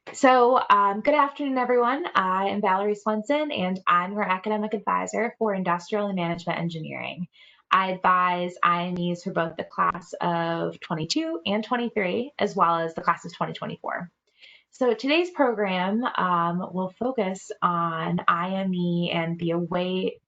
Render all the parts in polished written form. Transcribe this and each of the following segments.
Good afternoon, everyone. I am Valerie Swenson, and I'm your academic advisor for Industrial and Management Engineering. I advise IMEs for both the class of 22 and 23, as well as the class of 2024. So today's program will focus on IME and the away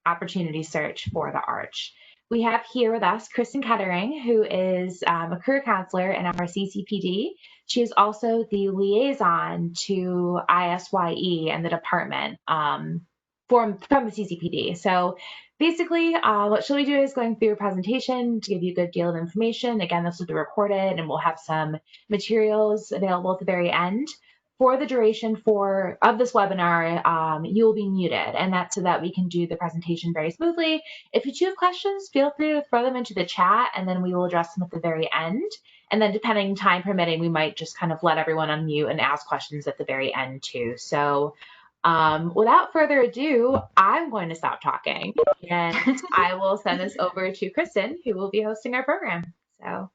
opportunity search for the Arch. We have here with us Kristen Kettering, who is a career counselor in our CCPD. She is also the liaison to ISYE and the department from the CCPD. So basically, what she'll be doing is going through a presentation to give you a good deal of information. Again, this will be recorded and we'll have some materials available at the very end. For the duration of this webinar, you will be muted, and that's so that we can do the presentation very smoothly. If you do have questions, feel free to throw them into the chat, and then we will address them at the very end. And then depending, time permitting, we might just kind of let everyone unmute and ask questions at the very end too. So without further ado, I'm going to stop talking, and I will send this over to Kristen, who will be hosting our program. So.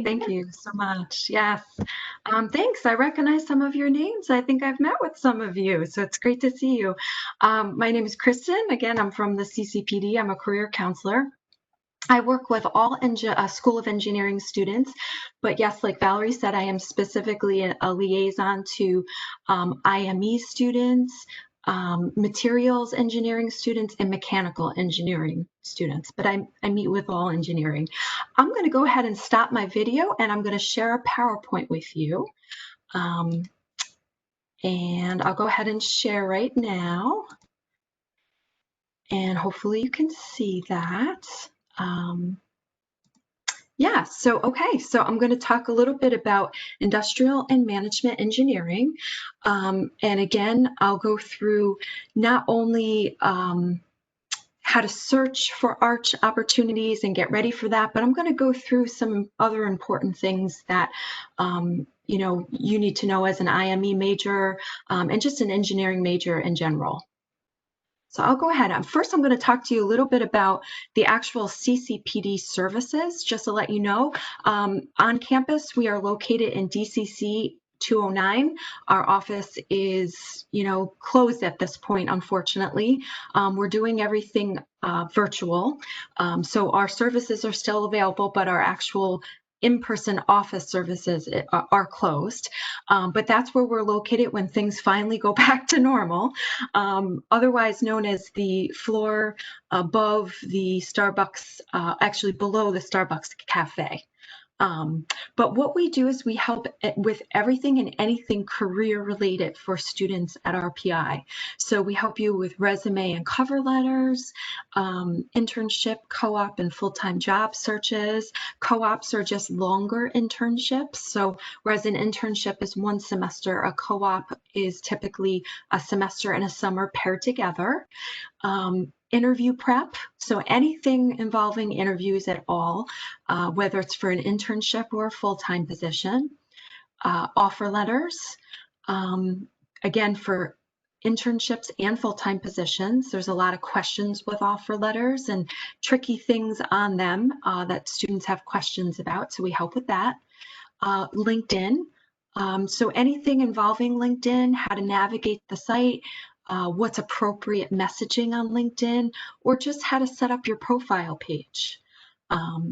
Thank you so much. Yes. Thanks. I recognize some of your names. I think I've met with some of you, so it's great to see you. My name is Kristen. Again, I'm from the CCPD. I'm a career counselor. I work with all School of Engineering students, but yes, like Valerie said, I am specifically a liaison to IME students, materials engineering students, and mechanical engineering students, but I meet with all engineering. I'm going to go ahead and stop my video, and I'm going to share a PowerPoint with you. And I'll go ahead and share right now, and hopefully you can see that. Yeah, so I'm going to talk a little bit about industrial and management engineering. And again, I'll go through not only how to search for Arch opportunities and get ready for that, but I'm going to go through some other important things that you need to know as an IME major and just an engineering major in general. So I'll go ahead. First, I'm going to talk to you a little bit about the actual CCPD services, just to let you know. On campus, we are located in DCC 209. Our office is, closed at this point, unfortunately. We're doing everything virtual. So our services are still available, but our actual in-person office services are closed, but that's where we're located when things finally go back to normal, otherwise known as the floor above the Starbucks, actually below the Starbucks cafe. But what we do is we help with everything and anything career related for students at RPI. So we help you with resume and cover letters, internship, co-op, and full-time job searches. Co-ops are just longer internships. So whereas an internship is 1 semester, a co-op is typically a semester and a summer paired together. Interview prep, so anything involving interviews at all, whether it's for an internship or a full-time position. Offer letters, again, for internships and full-time positions, there's a lot of questions with offer letters and tricky things on them that students have questions about, so we help with that. LinkedIn, so anything involving LinkedIn, how to navigate the site, what's appropriate messaging on LinkedIn, or just how to set up your profile page.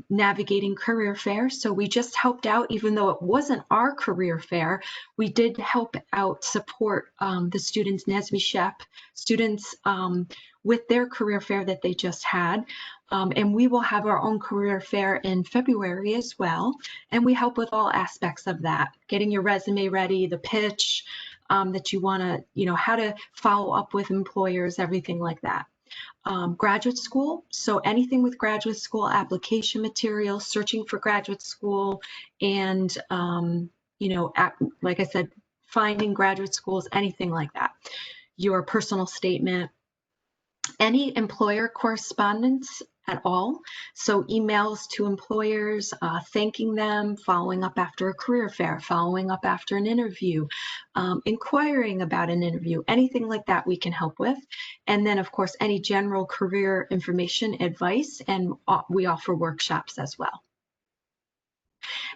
Navigating career fair. So we just helped out, even though it wasn't our career fair, we did help out support the students, NSBE SHEP students with their career fair that they just had. And we will have our own career fair in February as well. And we help with all aspects of that, getting your resume ready, the pitch, that you want to, how to follow up with employers, everything like that. Graduate school, so anything with graduate school application materials, searching for graduate school, and, like I said, finding graduate schools, anything like that. Your personal statement, any employer correspondence at all. So emails to employers, thanking them, following up after a career fair, following up after an interview, inquiring about an interview, anything like that we can help with. And then, of course, any general career information, advice, and we offer workshops as well.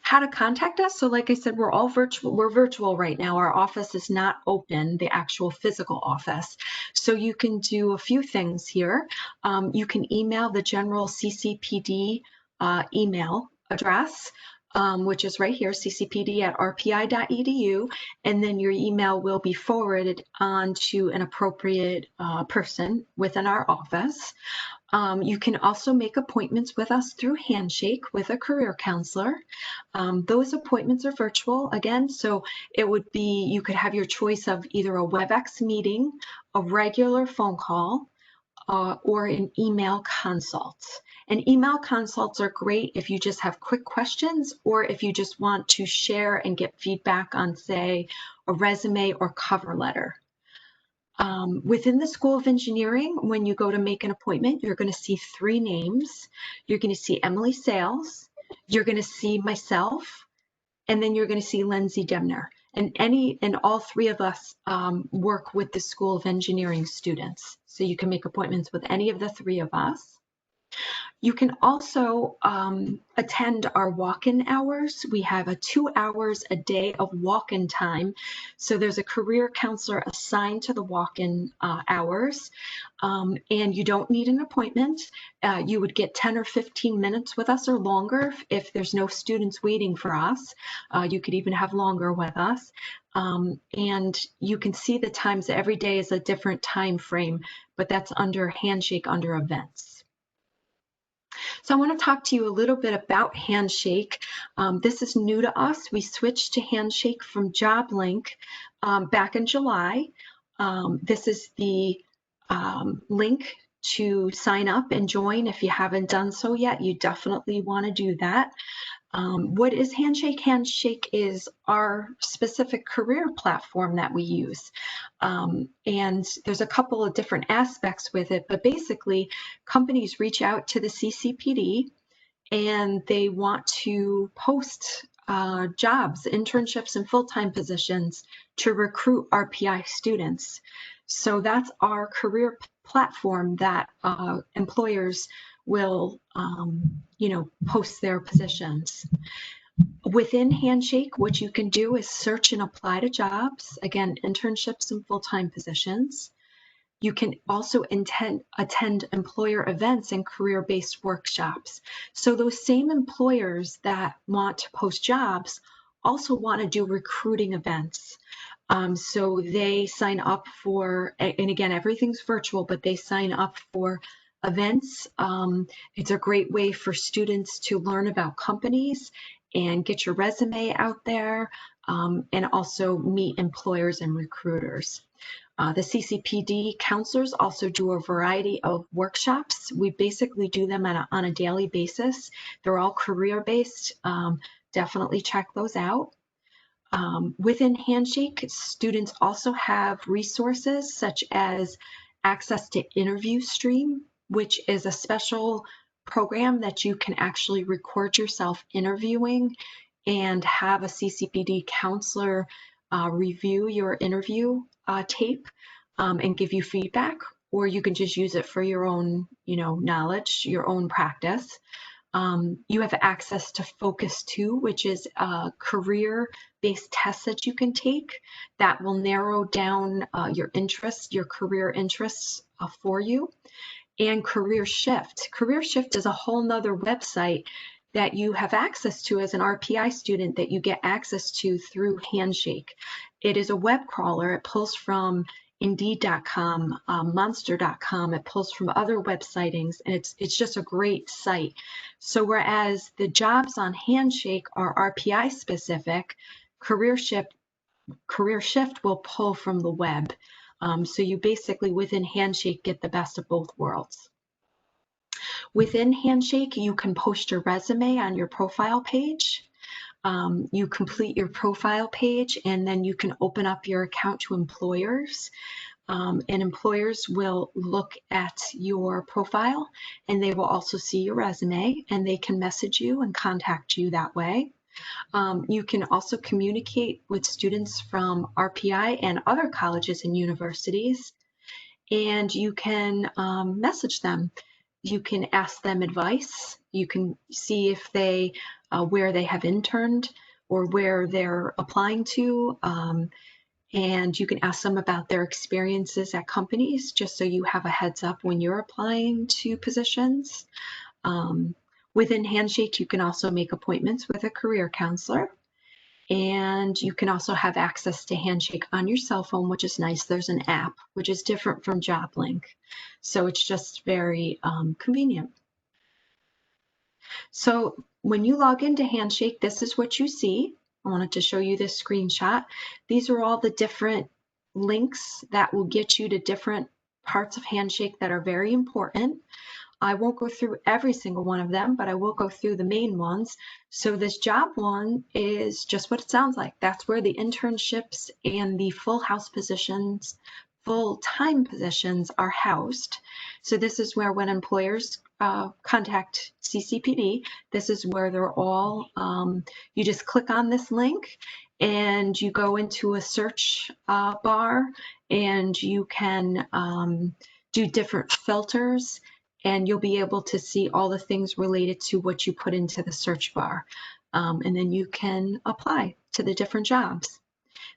How to contact us. So like I said, we're all virtual. We're virtual right now. Our office is not open, the actual physical office. So you can do a few things here. You can email the general CCPD email address, which is right here, ccpd@rpi.edu, and then your email will be forwarded on to an appropriate person within our office. You can also make appointments with us through Handshake with a career counselor. Those appointments are virtual again, so it would be, you could have your choice of either a WebEx meeting, a regular phone call, or an email consult. And email consults are great if you just have quick questions or if you just want to share and get feedback on, say, a resume or cover letter. Within the School of Engineering, when you go to make an appointment, you're going to see 3 names. You're going to see Emily Sales, you're going to see myself, and then you're going to see Lindsay Demner. And all 3 of us work with the School of Engineering students. So you can make appointments with any of the 3 of us. You can also attend our walk-in hours. We have 2 hours a day of walk-in time. So there's a career counselor assigned to the walk-in hours, and you don't need an appointment. You would get 10 or 15 minutes with us or longer if there's no students waiting for us. You could even have longer with us. And you can see the times. Every day is a different time frame, but that's under Handshake under events. So I want to talk to you a little bit about Handshake. This is new to us. We switched to Handshake from JobLink back in July. This is the link to sign up and join. If you haven't done so yet, you definitely want to do that. What is Handshake? Handshake is our specific career platform that we use. And there's a couple of different aspects with it, but basically companies reach out to the CCPD and they want to post jobs, internships, and full-time positions to recruit RPI students. So that's our career platform that employers will, post their positions. Within Handshake, what you can do is search and apply to jobs, again, internships and full-time positions. You can also attend employer events and career-based workshops. So those same employers that want to post jobs also want to do recruiting events. So they sign up for, and again, everything's virtual, but they sign up for events. It's a great way for students to learn about companies and get your resume out there, and also meet employers and recruiters. The CCPD counselors also do a variety of workshops. We basically do them on a daily basis. They're all career-based. Definitely check those out. Within Handshake, students also have resources such as access to Interview Stream, which is a special program that you can actually record yourself interviewing and have a CCPD counselor review your interview tape and give you feedback, or you can just use it for your own, knowledge, your own practice. You have access to Focus 2, which is a career-based test that you can take that will narrow down your interests, your career interests for you. And Career Shift. Career Shift is a whole nother website that you have access to as an RPI student that you get access to through Handshake. It is a web crawler. It pulls from Indeed.com, Monster.com. It pulls from other websitings, and it's just a great site. So whereas the jobs on Handshake are RPI specific, Career Shift will pull from the web. So you basically within Handshake get the best of both worlds. Within Handshake, you can post your resume on your profile page. You complete your profile page, and then you can open up your account to employers. And employers will look at your profile, and they will also see your resume, and they can message you and contact you that way. You can also communicate with students from RPI and other colleges and universities, and you can message them. You can ask them advice. You can see if they where they have interned or where they're applying to. And you can ask them about their experiences at companies, just so you have a heads up when you're applying to positions. Within Handshake, you can also make appointments with a career counselor. And you can also have access to Handshake on your cell phone, which is nice. There's an app, which is different from JobLink. So it's just very convenient. So when you log into Handshake, this is what you see. I wanted to show you this screenshot. These are all the different links that will get you to different parts of Handshake that are very important. I won't go through every single one of them, but I will go through the main ones. So this job one is just what it sounds like. That's where the internships and the full house positions, full-time positions are housed. So this is where when employers contact CCPD, this is where they're all, you just click on this link and you go into a search bar and you can do different filters, and you'll be able to see all the things related to what you put into the search bar. And then you can apply to the different jobs.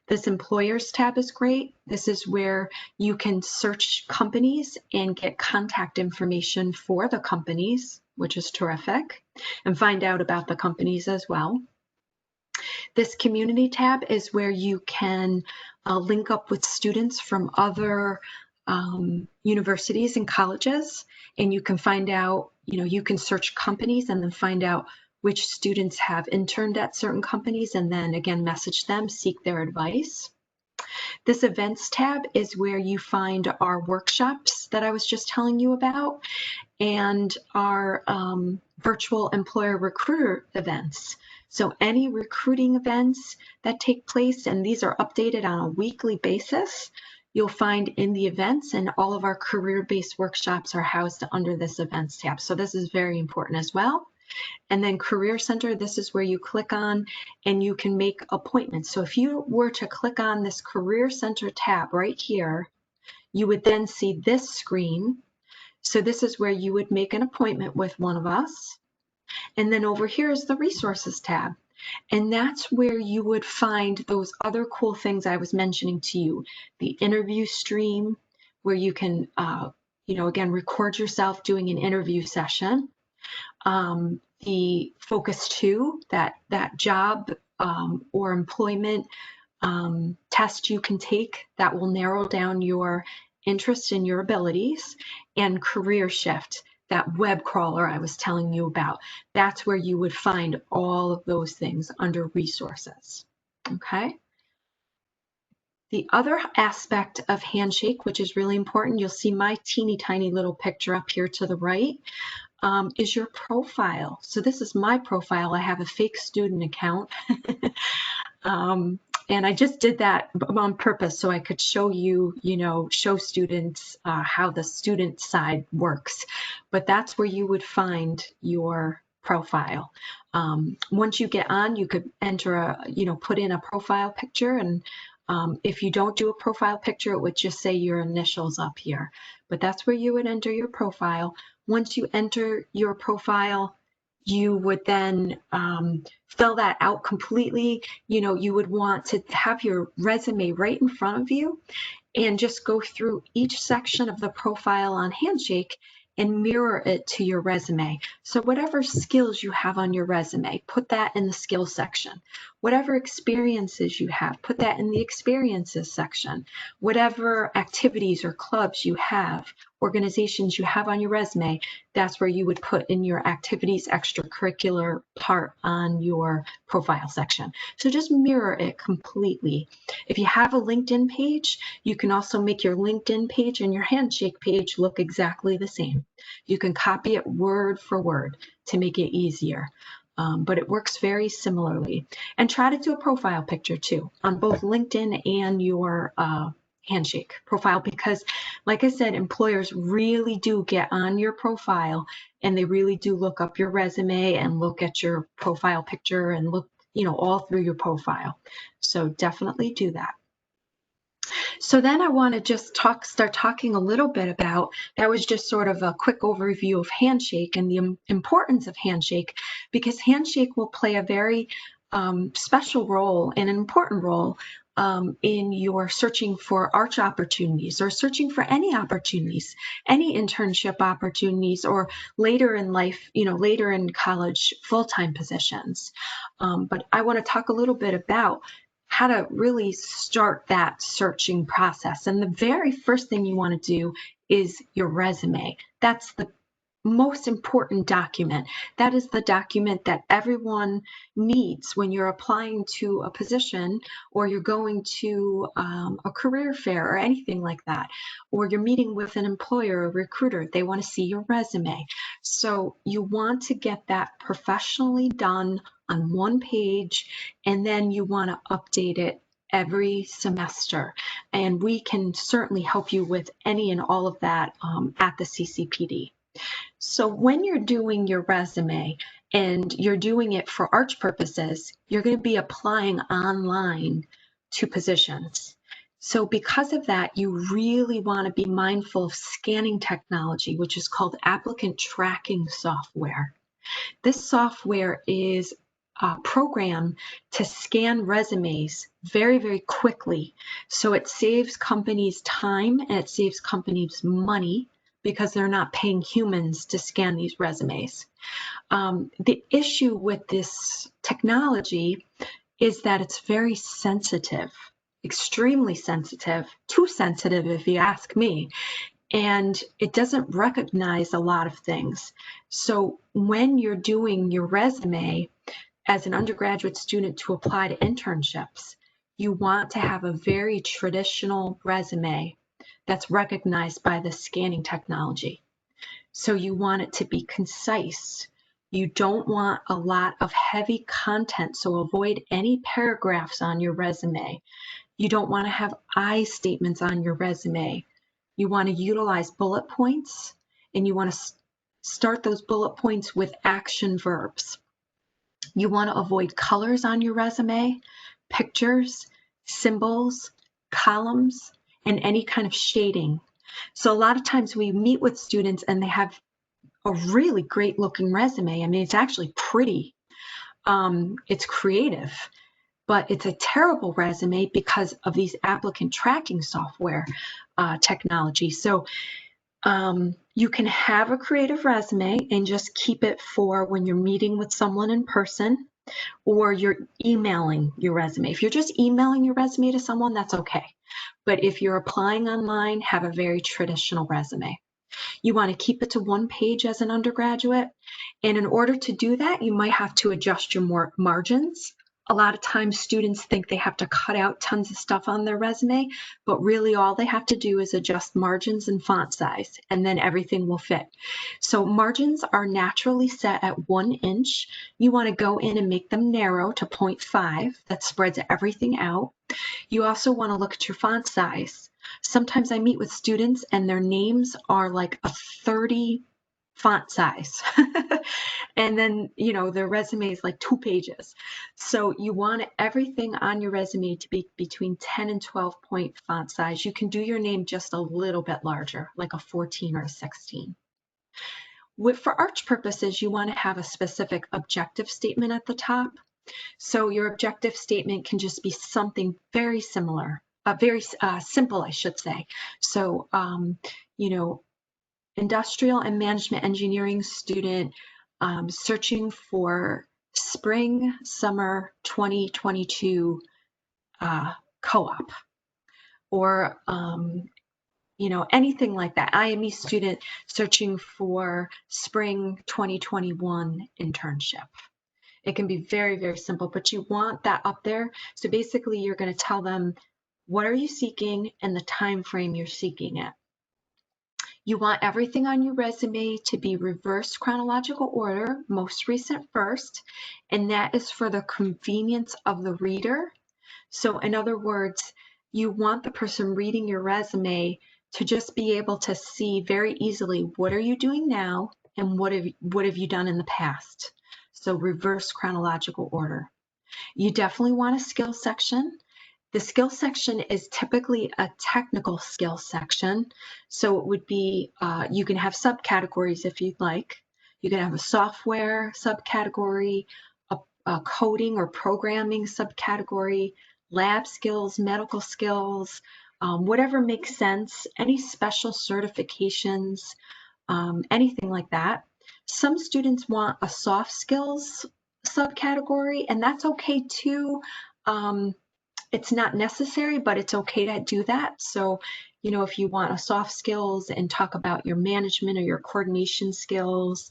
This employers tab is great. This is where you can search companies and get contact information for the companies, which is terrific, and find out about the companies as well. This community tab is where you can link up with students from other universities and colleges, and you can find out, you can search companies and then find out which students have interned at certain companies, and then again message them, seek their advice. This events tab is where you find our workshops that I was just telling you about, and our virtual employer recruiter events. So any recruiting events that take place, and these are updated on a weekly basis, you'll find in the events, and all of our career-based workshops are housed under this events tab. So this is very important as well. And then Career Center, this is where you click on and you can make appointments. So if you were to click on this Career Center tab right here, you would then see this screen. So this is where you would make an appointment with one of us. And then over here is the Resources tab. And that's where you would find those other cool things I was mentioning to you. The interview stream, where you can, again, record yourself doing an interview session. The Focus 2, that job or employment test you can take that will narrow down your interest and your abilities. And Career Shift, that web crawler I was telling you about. That's where you would find all of those things under Resources. Okay. The other aspect of Handshake, which is really important, you'll see my teeny tiny little picture up here to the right, is your profile. So this is my profile. I have a fake student account. And I just did that on purpose so I could show you, show students how the student side works. But that's where you would find your profile. Once you get on, you could enter put in a profile picture, and if you don't do a profile picture, it would just say your initials up here. But that's where you would enter your profile. Once you enter your profile, you would then fill that out completely. You would want to have your resume right in front of you and just go through each section of the profile on Handshake and mirror it to your resume. So whatever skills you have on your resume, put that in the skills section. Whatever experiences you have, put that in the experiences section. Whatever activities or clubs you have, organizations you have on your resume, that's where you would put in your activities extracurricular part on your profile section. So just mirror it completely. If you have a LinkedIn page, you can also make your LinkedIn page and your Handshake page look exactly the same. You can copy it word for word to make it easier. But it works very similarly. And try to do a profile picture too on both LinkedIn and your Handshake profile, because like I said, employers really do get on your profile and they really do look up your resume and look at your profile picture and look, all through your profile. So definitely do that. So then I want to just start talking a little bit about, that was just sort of a quick overview of Handshake and the importance of Handshake, because Handshake will play a very special role and an important role in your searching for arch opportunities or searching for any opportunities, any internship opportunities, or later in life, later in college, full-time positions. But I want to talk a little bit about how to really start that searching process. And the very first thing you want to do is your resume. That's the most important document. That is the document that everyone needs when you're applying to a position, or you're going to a career fair or anything like that, or you're meeting with an employer or recruiter. They want to see your resume. So you want to get that professionally done on one page, and then you want to update it every semester. And we can certainly help you with any and all of that at the CCPD. So when you're doing your resume and you're doing it for arch purposes, you're going to be applying online to positions. So because of that, you really want to be mindful of scanning technology, which is called applicant tracking software. This software is a program to scan resumes very, very quickly. So it saves companies time and it saves companies money, because they're not paying humans to scan these resumes. The issue with this technology is that it's very sensitive, extremely sensitive, too sensitive if you ask me, and it doesn't recognize a lot of things. So when you're doing your resume as an undergraduate student to apply to internships, you want to have a very traditional resume that's recognized by the scanning technology. So you want it to be concise. You don't want a lot of heavy content, so avoid any paragraphs on your resume. You don't want to have I statements on your resume. You want to utilize bullet points, and you want to start those bullet points with action verbs. You want to avoid colors on your resume, pictures, symbols, columns, and any kind of shading. So a lot of times we meet with students and they have a really great looking resume. I mean, it's actually pretty. It's creative, but it's a terrible resume because of these applicant tracking software technology. So you can have a creative resume and just keep it for when you're meeting with someone in person, or you're emailing your resume. If you're just emailing your resume to someone, that's okay. But if you're applying online, have a very traditional resume. You want to keep it to one page as an undergraduate. And in order to do that, you might have to adjust your margins. A lot of times students think they have to cut out tons of stuff on their resume, but really all they have to do is adjust margins and font size, and then everything will fit. So margins are naturally set at 1 inch. You want to go in and make them narrow to 0.5. That spreads everything out. You also want to look at your font size. Sometimes I meet with students and their names are like a 30 font size. And then, their resume is like 2 pages. So you want everything on your resume to be between 10 and 12 point font size. You can do your name just a little bit larger, like a 14 or a 16. For arch purposes, you want to have a specific objective statement at the top. So your objective statement can just be something very similar, very simple, I should say. So, industrial and management engineering student searching for spring, summer 2022 co-op, or anything like that. IME student searching for spring 2021 internship. It can be very, very simple, but you want that up there. So basically you're going to tell them, what are you seeking and the time frame you're seeking it. You want everything on your resume to be reverse chronological order, most recent first, and that is for the convenience of the reader. So in other words, you want the person reading your resume to just be able to see very easily, what are you doing now and what have you done in the past. So reverse chronological order. You definitely want a skills section. The skill section is typically a technical skill section. So it would be, you can have subcategories if you'd like. You can have a software subcategory, a coding or programming subcategory, lab skills, medical skills, whatever makes sense, any special certifications, anything like that. Some students want a soft skills subcategory, and that's okay too. It's not necessary, but it's okay to do that. So, you know, if you want a soft skills and talk about your management or your coordination skills,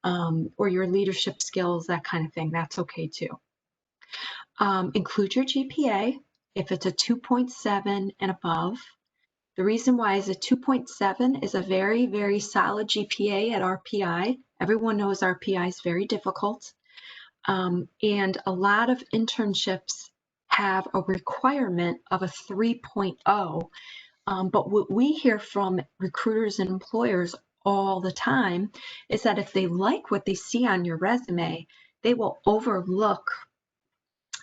or your leadership skills, that kind of thing, that's okay too. Include your GPA if it's a 2.7 and above. The reason why is a 2.7 is a very, very solid GPA at RPI. Everyone knows RPI is very difficult. And a lot of internships have a requirement of a 3.0. But what we hear from recruiters and employers all the time is that if they like what they see on your resume, they will overlook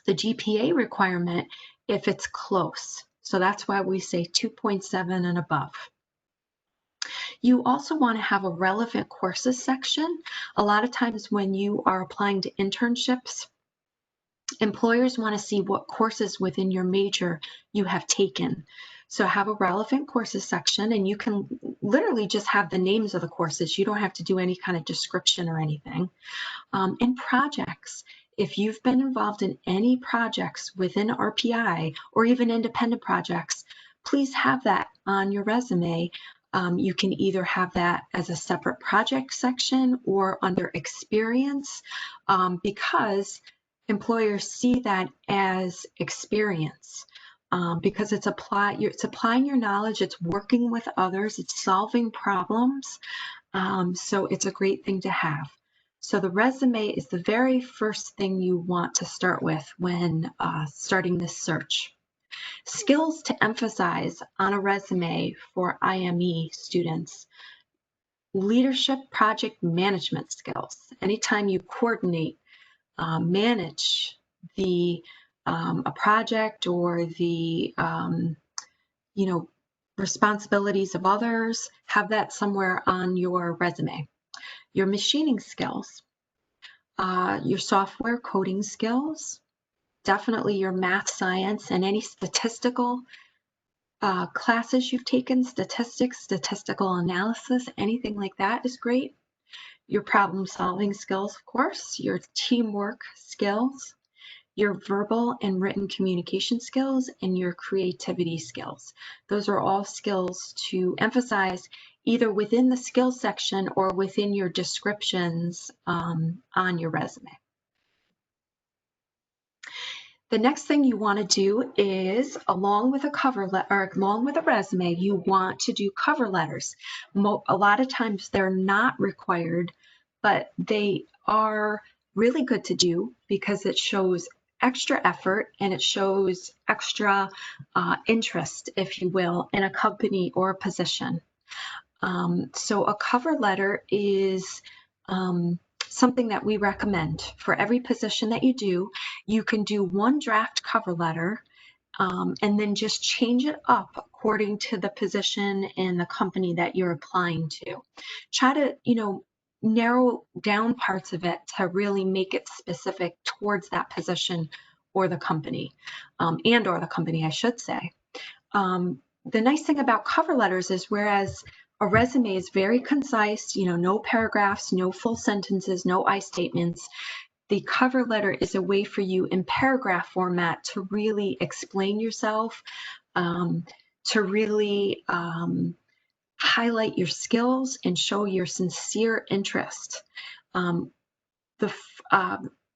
the GPA requirement if it's close. So that's why we say 2.7 and above. You also want to have a relevant courses section. A lot of times when you are applying to internships, employers want to see what courses within your major you have taken. So have a relevant courses section, and you can literally just have the names of the courses. You don't have to do any kind of description or anything. And projects. If you've been involved in any projects within RPI or even independent projects, please have that on your resume. You can either have that as a separate project section or under experience, because employers see that as experience, because it's applying your knowledge, it's working with others, it's solving problems. So it's a great thing to have. So the resume is the very first thing you want to start with when starting this search. Skills to emphasize on a resume for IME students. Leadership project management skills. Anytime you coordinate, manage a project or the responsibilities of others, have that somewhere on your resume. Your machining skills, your software coding skills, definitely your math, science, and any statistical classes you've taken, statistics, statistical analysis, anything like that is great. Your problem solving skills, of course, your teamwork skills, your verbal and written communication skills, and your creativity skills. Those are all skills to emphasize either within the skills section or within your descriptions on your resume. The next thing you want to do is, along with a cover letter or along with a resume, you want to do cover letters. A lot of times they're not required, but they are really good to do because it shows extra effort and it shows extra interest, if you will, in a company or a position. So a cover letter is something that we recommend for every position that you do. You can do one draft cover letter and then just change it up according to the position and the company that you're applying to. Try to, narrow down parts of it to really make it specific towards that position or the company, or the company, I should say. The nice thing about cover letters is, whereas a resume is very concise, no paragraphs, no full sentences, no I statements, the cover letter is a way for you in paragraph format to really explain yourself, to really highlight your skills and show your sincere interest.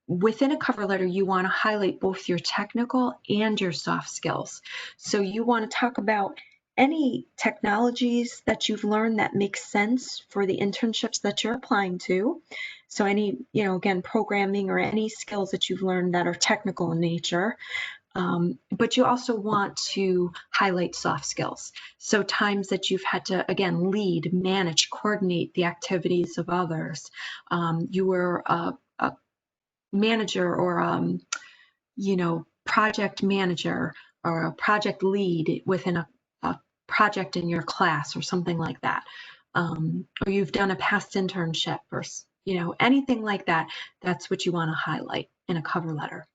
Within a cover letter, you want to highlight both your technical and your soft skills. So you want to talk about any technologies that you've learned that make sense for the internships that you're applying to. So any, again, programming or any skills that you've learned that are technical in nature. But you also want to highlight soft skills. So times that you've had to, again, lead, manage, coordinate the activities of others. You were a manager or, project manager, or a project lead within a project in your class or something like that. Or you've done a past internship or, anything like that. That's what you want to highlight in a cover letter.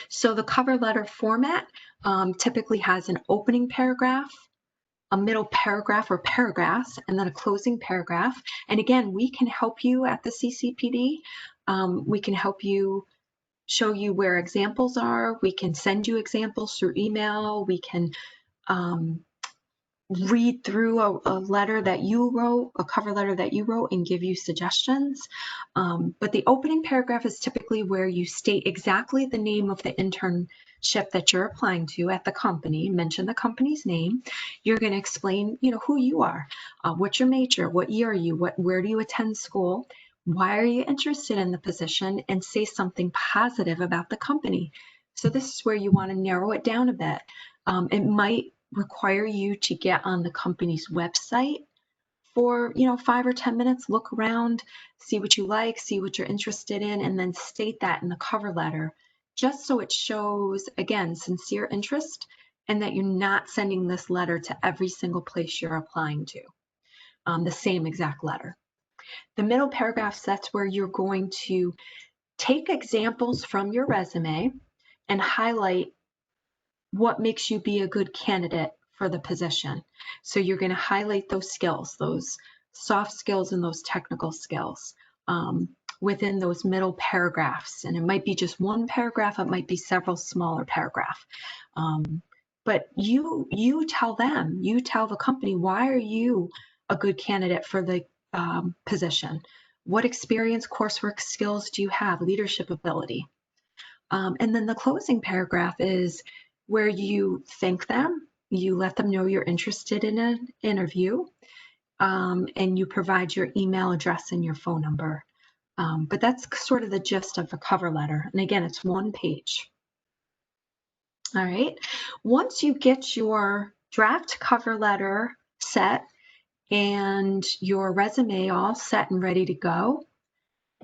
So the cover letter format typically has an opening paragraph, a middle paragraph or paragraphs, and then a closing paragraph. And again, we can help you at the CCPD. We can help you, show you where examples are. We can send you examples through email. We can read through a letter that you wrote, a cover letter that you wrote, and give you suggestions. But the opening paragraph is typically where you state exactly the name of the internship that you're applying to at the company, mention the company's name. You're going to explain, who you are, what's your major, what year are you, where do you attend school, why are you interested in the position, and say something positive about the company. So this is where you want to narrow it down a bit. It might require you to get on the company's website for 5 or 10 minutes, look around, see what you like, see what you're interested in, and then state that in the cover letter, just so it shows, again, sincere interest, and that you're not sending this letter to every single place you're applying to, the same exact letter. The middle paragraph, that's where you're going to take examples from your resume and highlight what makes you be a good candidate for the position. So you're going to highlight those skills, those soft skills and those technical skills within those middle paragraphs. And it might be just one paragraph, it might be several smaller paragraphs. But you tell them, you tell the company, why are you a good candidate for the position? What experience, coursework skills do you have, leadership ability? And then the closing paragraph is where you thank them, you let them know you're interested in an interview, and you provide your email address and your phone number. But that's sort of the gist of the cover letter. And again, it's one page. All right. Once you get your draft cover letter set and your resume all set and ready to go,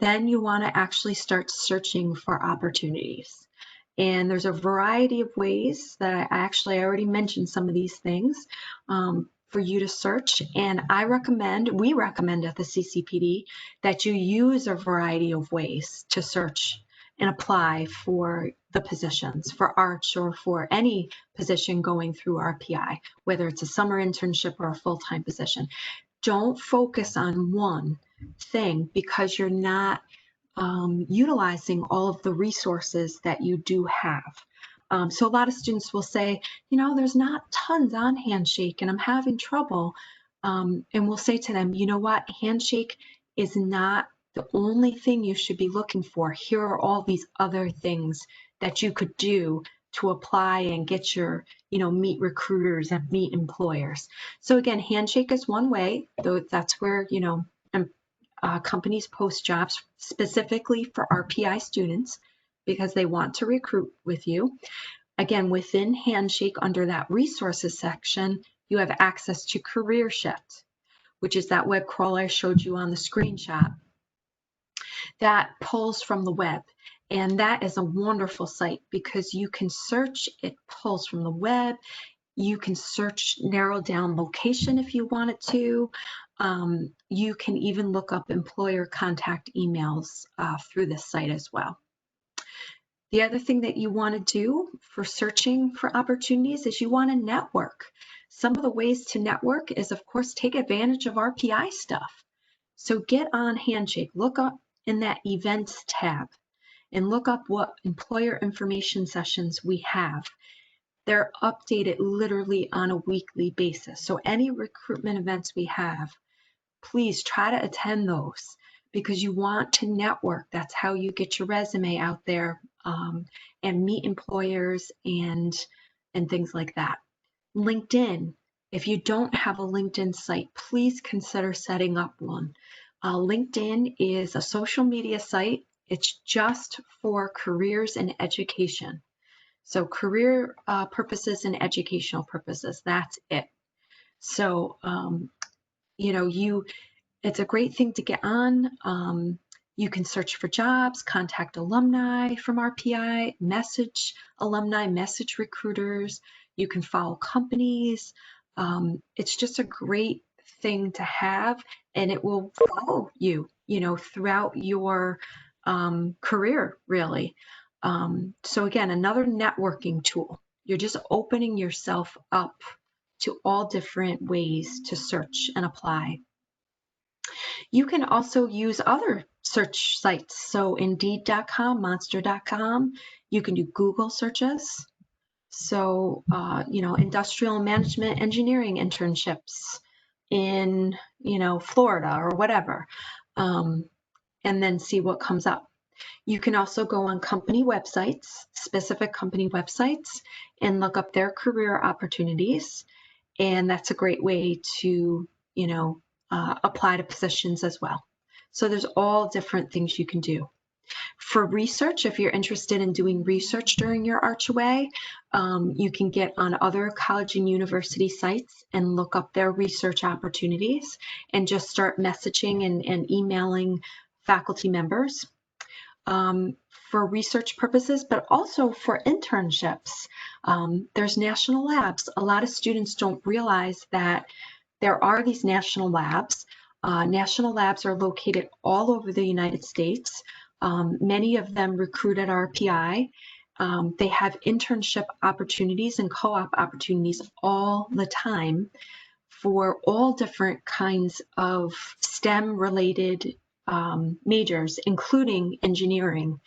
then you want to actually start searching for opportunities. And there's a variety of ways that I already mentioned some of these things for you to search. And we recommend at the CCPD that you use a variety of ways to search and apply for the positions, for ARCH or for any position going through RPI, whether it's a summer internship or a full-time position. Don't focus on one thing because you're not utilizing all of the resources that you do have. So a lot of students will say, there's not tons on Handshake and I'm having trouble. And we'll say to them, you know what, Handshake is not the only thing you should be looking for. Here are all these other things that you could do to apply and get your, meet recruiters and meet employers. So again, Handshake is one way, though that's where, companies post jobs specifically for RPI students because they want to recruit with you. Again, within Handshake, under that resources section, you have access to Career Shift, which is that web crawler I showed you on the screenshot that pulls from the web. And that is a wonderful site because you can search, it pulls from the web. You can search, narrow down location if you wanted to. You can even look up employer contact emails through this site as well. The other thing that you want to do for searching for opportunities is you want to network. Some of the ways to network is, of course, take advantage of RPI stuff. So get on Handshake, look up in that events tab and look up what employer information sessions we have. They're updated literally on a weekly basis. So any recruitment events we have, please try to attend those because you want to network. That's how you get your resume out there and meet employers and things like that. LinkedIn. If you don't have a LinkedIn site, please consider setting up one. LinkedIn is a social media site. It's just for careers and education. So career purposes and educational purposes, that's it. So, it's a great thing to get on. You can search for jobs, contact alumni from RPI, message alumni, message recruiters. You can follow companies. It's just a great thing to have, and it will follow you, throughout your career, really. So again, another networking tool. You're just opening yourself up to all different ways to search and apply. You can also use other search sites. So Indeed.com, Monster.com, you can do Google searches. So, industrial management engineering internships in, Florida or whatever, and then see what comes up. You can also go on company websites, specific company websites, and look up their career opportunities. And that's a great way to, apply to positions as well. So there's all different things you can do. For research, if you're interested in doing research during your Archway, you can get on other college and university sites and look up their research opportunities and just start messaging and emailing faculty members. For research purposes, but also for internships. There's national labs. A lot of students don't realize that there are these national labs. National labs are located all over the United States. Many of them recruit at RPI. They have internship opportunities and co-op opportunities all the time for all different kinds of STEM-related majors, including engineering.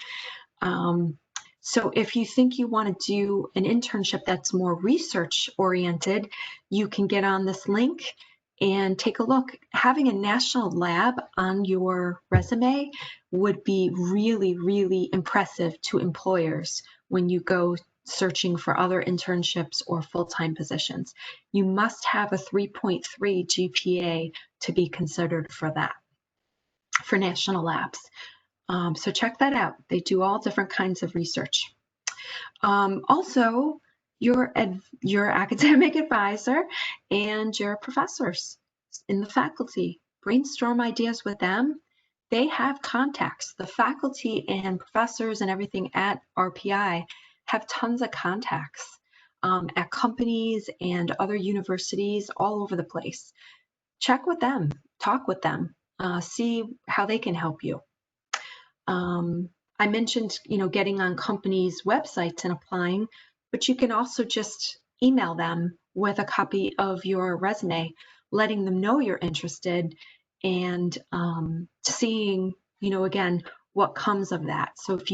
So if you think you want to do an internship that's more research oriented, you can get on this link and take a look. Having a national lab on your resume would be really, really impressive to employers when you go searching for other internships or full-time positions. You must have a 3.3 GPA to be considered for that, for national labs. So check that out. They do all different kinds of research. Also, your academic advisor and your professors in the faculty, brainstorm ideas with them. They have contacts. The faculty and professors and everything at RPI have tons of contacts at companies and other universities all over the place. Check with them, talk with them, see how they can help you. I mentioned, getting on companies' websites and applying, but you can also just email them with a copy of your resume, letting them know you're interested and seeing, again, what comes of that. So if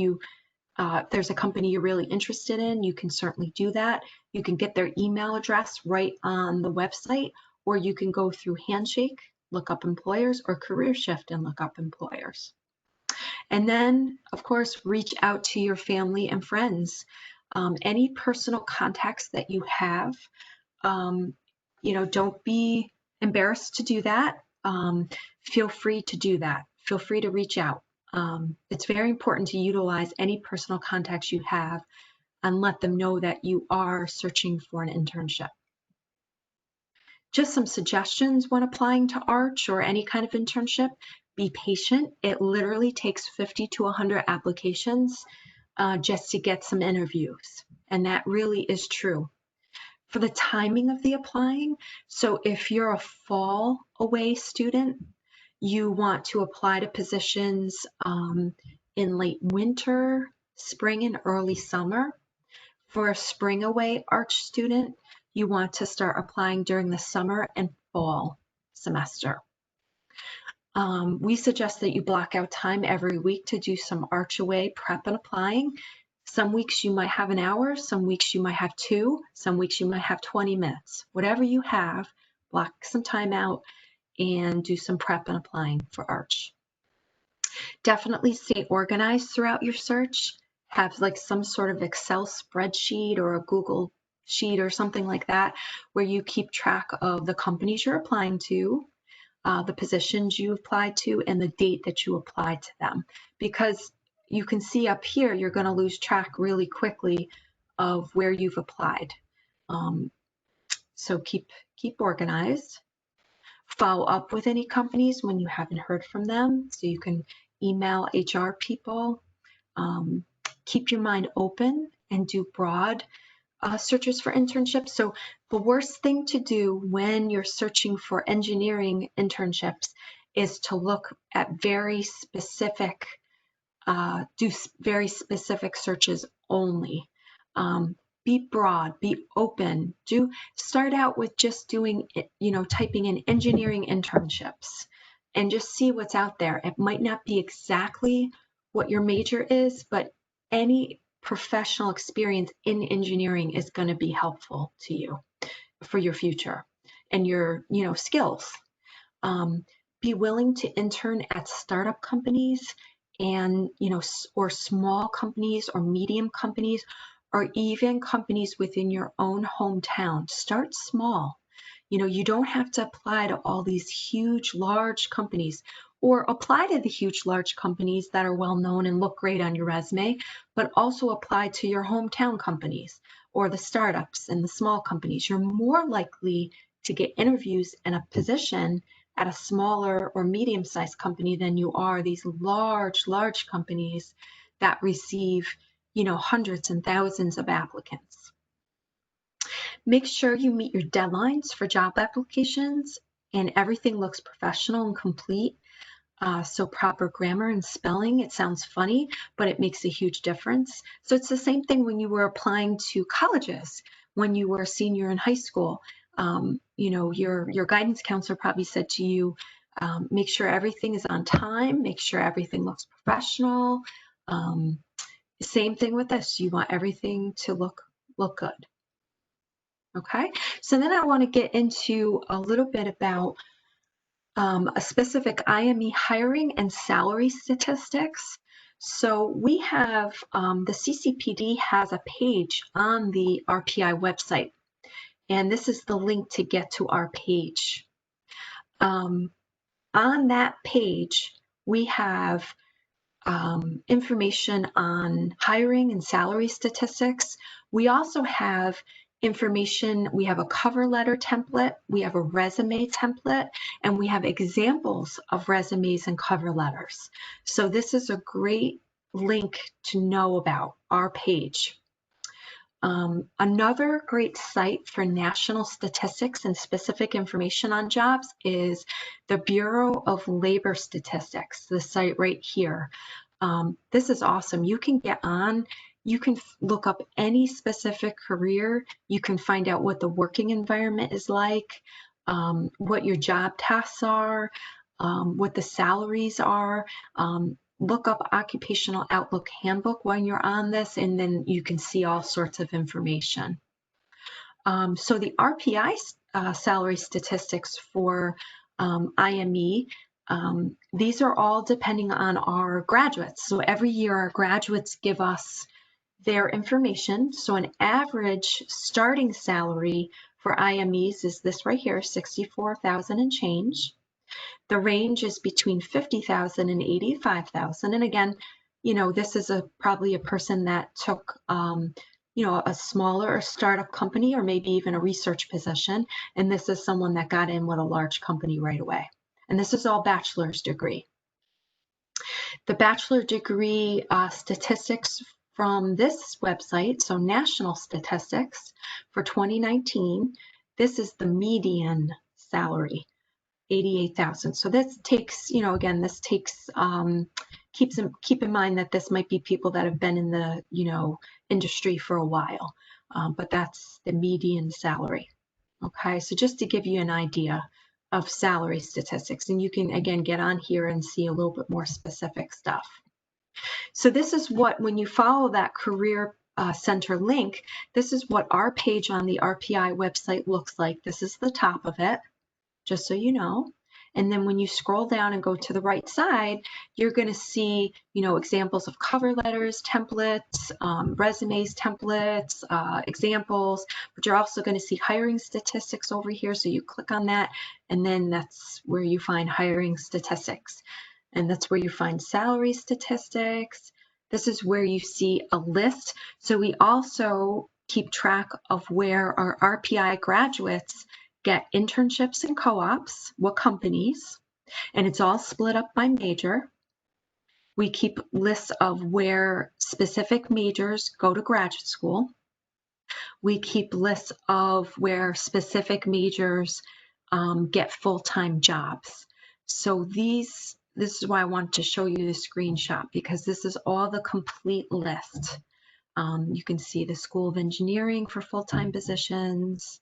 there's a company you're really interested in, you can certainly do that. You can get their email address right on the website, or you can go through Handshake, look up employers, or Career Shift and look up employers. And then, of course, reach out to your family and friends. Any personal contacts that you have, don't be embarrassed to do that. Feel free to do that. Feel free to reach out. It's very important to utilize any personal contacts you have and let them know that you are searching for an internship. Just some suggestions when applying to Arch or any kind of internship. Be patient. It literally takes 50 to 100 applications just to get some interviews. And that really is true. For the timing of the applying, so if you're a fall away student, you want to apply to positions in late winter, spring, and early summer. For a spring away Arch student, you want to start applying during the summer and fall semester. We suggest that you block out time every week to do some Arch Away prep and applying. Some weeks you might have an hour, some weeks you might have 2, some weeks you might have 20 minutes. Whatever you have, block some time out and do some prep and applying for Arch. Definitely stay organized throughout your search. Have like some sort of Excel spreadsheet or a Google sheet or something like that where you keep track of the companies you're applying to, the positions you applied to, and the date that you applied to them. Because you can see up here, you're going to lose track really quickly of where you've applied. So keep organized. Follow up with any companies when you haven't heard from them, so you can email HR people. Keep your mind open and do broad searches for internships. So the worst thing to do when you're searching for engineering internships is to look at very specific, do very specific searches only. Be broad, be open. Start out with just doing, typing in engineering internships and just see what's out there. It might not be exactly what your major is, but any professional experience in engineering is going to be helpful to you for your future and your, skills. Be willing to intern at startup companies and, or small companies or medium companies, or even companies within your own hometown. Start small. You don't have to apply to all these huge, large companies, or apply to the huge, large companies that are well known and look great on your resume, but also apply to your hometown companies or the startups and the small companies. You're more likely to get interviews and a position at a smaller or medium-sized company than you are these large companies that receive, hundreds and thousands of applicants. Make sure you meet your deadlines for job applications and everything looks professional and complete. So proper grammar and spelling, it sounds funny, but it makes a huge difference. So it's the same thing when you were applying to colleges, when you were a senior in high school. Your guidance counselor probably said to you, make sure everything is on time, make sure everything looks professional. Same thing with this, you want everything to look good. Okay, so then I want to get into a little bit about a specific IME hiring and salary statistics. So we have, the CCPD has a page on the RPI website, and this is the link to get to our page. On that page, we have information on hiring and salary statistics. We also have information, we have a cover letter template, we have a resume template, and we have examples of resumes and cover letters. So this is a great link to know about our page. Another great site for national statistics and specific information on jobs is the Bureau of Labor Statistics, the site right here. This is awesome. You can get on, you can look up any specific career. You can find out what the working environment is like, what your job tasks are, what the salaries are. Look up Occupational Outlook Handbook when you're on this, and then you can see all sorts of information. So the RPI salary statistics for IME, these are all depending on our graduates. So every year our graduates give us their information. So an average starting salary for IMEs is this right here, $64,000 and change. The range is between $50,000 and $85,000. And again, this is probably a person that took, a smaller startup company or maybe even a research position. And this is someone that got in with a large company right away. And this is all bachelor's degree. The bachelor degree statistics from this website, so national statistics for 2019, this is the median salary. 88,000. So this takes, again, this takes, keep in mind that this might be people that have been in the, industry for a while, but that's the median salary. Okay, so just to give you an idea of salary statistics, and you can, again, get on here and see a little bit more specific stuff. So this is what, when you follow that career center link, this is what our page on the RPI website looks like. This is the top of it, just so you know. And then when you scroll down and go to the right side, you're going to see, examples of cover letters, templates, resumes, templates, examples, but you're also going to see hiring statistics over here. So you click on that, and then that's where you find hiring statistics. And that's where you find salary statistics. This is where you see a list. So we also keep track of where our RPI graduates get internships and co-ops, what companies, and it's all split up by major. We keep lists of where specific majors go to graduate school. We keep lists of where specific majors get full-time jobs. So this is why I want to show you the screenshot, because this is all the complete list. You can see the School of Engineering for full-time positions.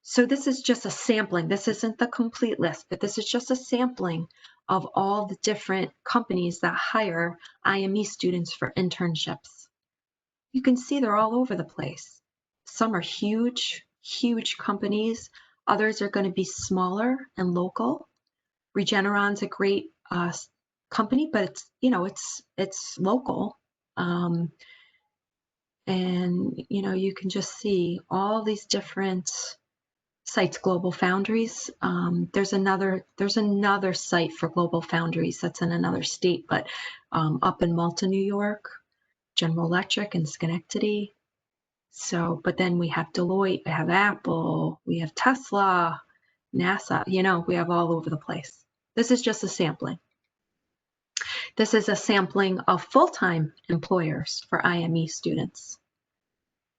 So this is just a sampling. This isn't the complete list, but this is just a sampling of all the different companies that hire IME students for internships. You can see they're all over the place. Some are huge, huge companies. Others are going to be smaller and local. Regeneron's a great company, but it's, you know, it's local. And, you know, you can just see all these different sites. Global Foundries. There's another site for Global Foundries that's in another state, but up in Malta, New York. General Electric in Schenectady. So, but then we have Deloitte, we have Apple, we have Tesla, NASA, you know, we have all over the place. This is just a sampling. This is a sampling of full-time employers for IME students.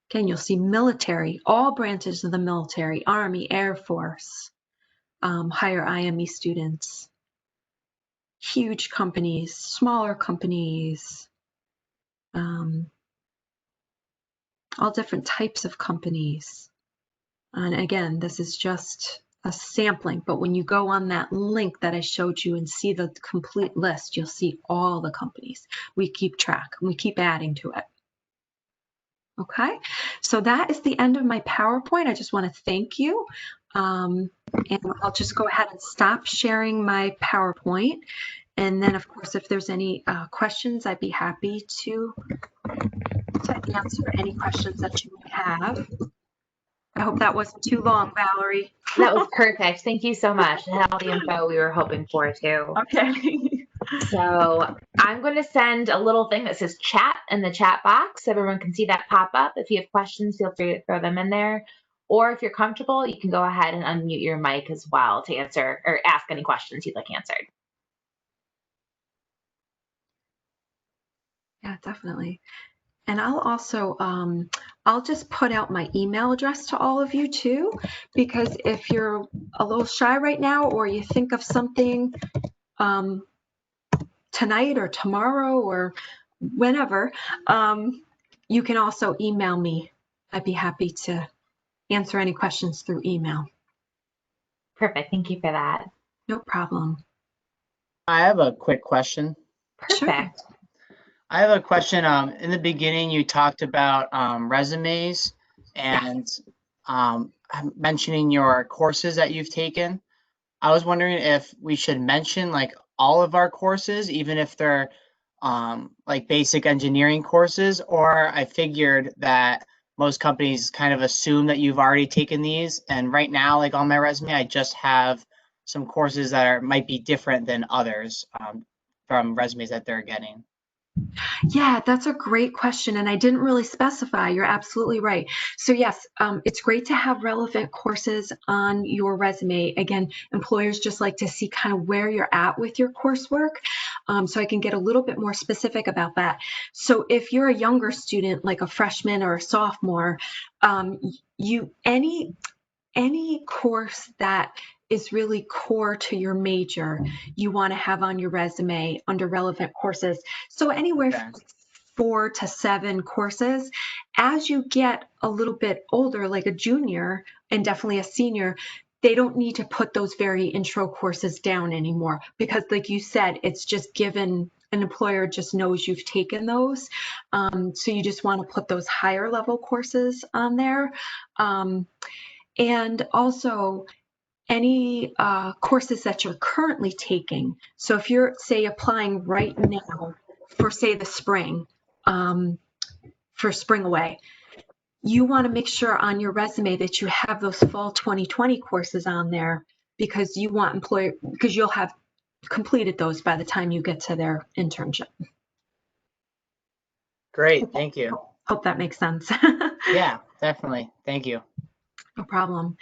Again, you'll see military, all branches of the military, Army, Air Force, hire IME students. Huge companies, smaller companies, all different types of companies. And again, this is just a sampling, but when you go on that link that I showed you and see the complete list, you'll see all the companies. We keep track and we keep adding to it. Okay, so that is the end of my PowerPoint. I just want to thank you. And I'll just go ahead and stop sharing my PowerPoint. And then, of course, if there's any questions, I'd be happy to answer any questions that you may have. I hope that wasn't too long, Valerie. That was perfect. Thank you so much. It had all the info we were hoping for too. Okay. So I'm going to send a little thing that says chat in the chat box so everyone can see that pop up. If you have questions, feel free to throw them in there. Or if you're comfortable, you can go ahead and unmute your mic as well to answer or ask any questions you'd like answered. Yeah, definitely. And I'll also, I'll just put out my email address to all of you too, because if you're a little shy right now or you think of something tonight or tomorrow or whenever, you can also email me. I'd be happy to answer any questions through email. Perfect. Thank you for that. No problem. I have a quick question. Perfect. Sure. I have a question. In the beginning, you talked about resumes and mentioning your courses that you've taken. I was wondering if we should mention like all of our courses, even if they're like basic engineering courses, or I figured that most companies kind of assume that you've already taken these. And right now, like on my resume, I just have some courses that might be different than others from resumes that they're getting. Yeah, that's a great question, and I didn't really specify. You're absolutely right. So yes, it's great to have relevant courses on your resume. Again, employers just like to see kind of where you're at with your coursework, so I can get a little bit more specific about that. So if you're a younger student, like a freshman or a sophomore, any course that is core to your major, you want to have on your resume under relevant courses. So anywhere from 4 to 7 courses. As you get a little bit older, like a junior and definitely a senior, they don't need to put those very intro courses down anymore, because like you said, it's just given, an employer just knows you've taken those. So you just want to put those higher level courses on there. And also any courses that you're currently taking. So if you're, say, applying right now for, say, the spring, for Spring Away, you want to make sure on your resume that you have those fall 2020 courses on there, because you want because you'll have completed those by the time you get to their internship. Great, thank you. Hope that makes sense. Yeah, definitely. Thank you. No problem.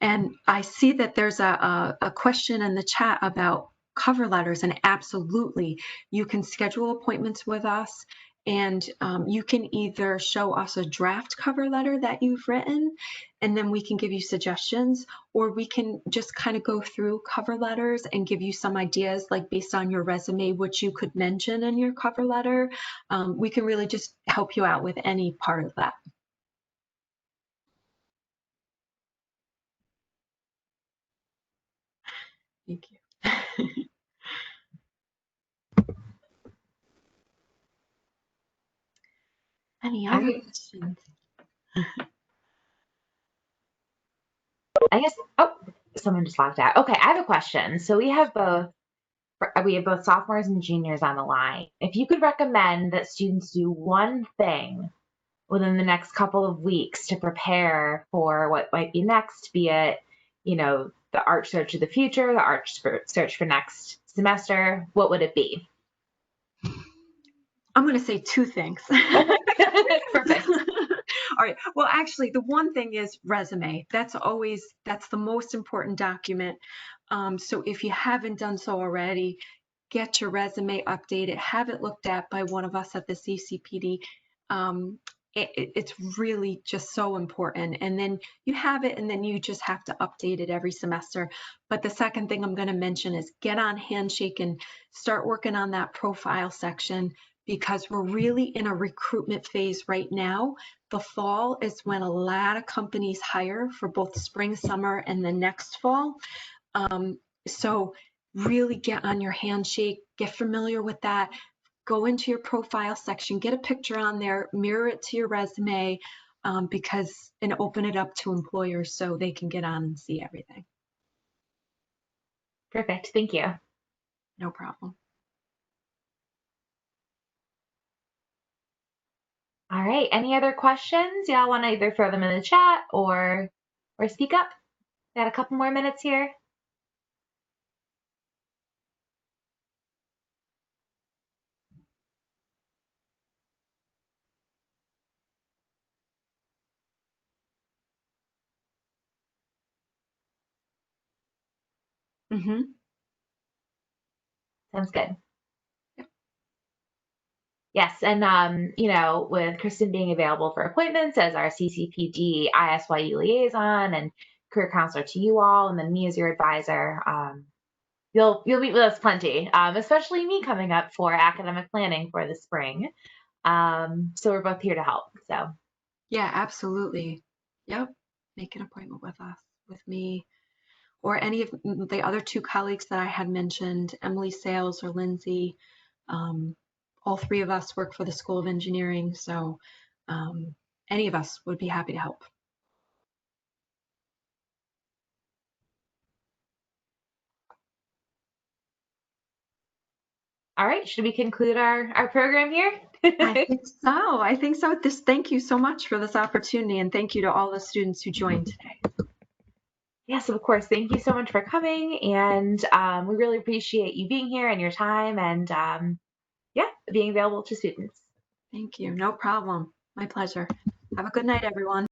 And I see that there's a question in the chat about cover letters, and absolutely, you can schedule appointments with us, and you can either show us a draft cover letter that you've written, and then we can give you suggestions, or we can just kind of go through cover letters and give you some ideas, like based on your resume, which you could mention in your cover letter. We can really just help you out with any part of that. Thank you. Any other questions? I guess, oh, someone just logged out. Okay, I have a question. So we have both sophomores and juniors on the line. If you could recommend that students do one thing within the next couple of weeks to prepare for what might be next, be it, the ARC search of the future, the ARC search for next semester, what would it be? I'm going to say two things. Perfect. All right. Well, actually, the one thing is resume. That's the most important document. So if you haven't done so already, get your resume updated, have it looked at by one of us at the CCPD. It's really just so important. And then you have it, and then you just have to update it every semester. But the second thing I'm going to mention is get on Handshake and start working on that profile section, because we're really in a recruitment phase right now. The fall is when a lot of companies hire for both spring, summer, and the next fall. So really get on your Handshake, get familiar with that, go into your profile section, get a picture on there, mirror it to your resume, and open it up to employers so they can get on and see everything. Perfect. Thank you. No problem. All right. Any other questions? Y'all want to either throw them in the chat or speak up? Got a couple more minutes here. Mm-hmm. Sounds good. Yes, and with Kristen being available for appointments as our CCPD ISYE liaison and career counselor to you all, and then me as your advisor, you'll meet with us plenty, especially me coming up for academic planning for the spring. So we're both here to help. So yeah, absolutely. Yep. Make an appointment with us, with me, or any of the other two colleagues that I had mentioned, Emily Sales or Lindsay. All three of us work for the School of Engineering, so any of us would be happy to help. all right, should we conclude our program here? I think so. Thank you so much for this opportunity, and thank you to all the students who joined today. Yes, of course. Thank you so much for coming, and we really appreciate you being here and your time, and being available to students. Thank you. No problem. My pleasure. Have a good night, everyone.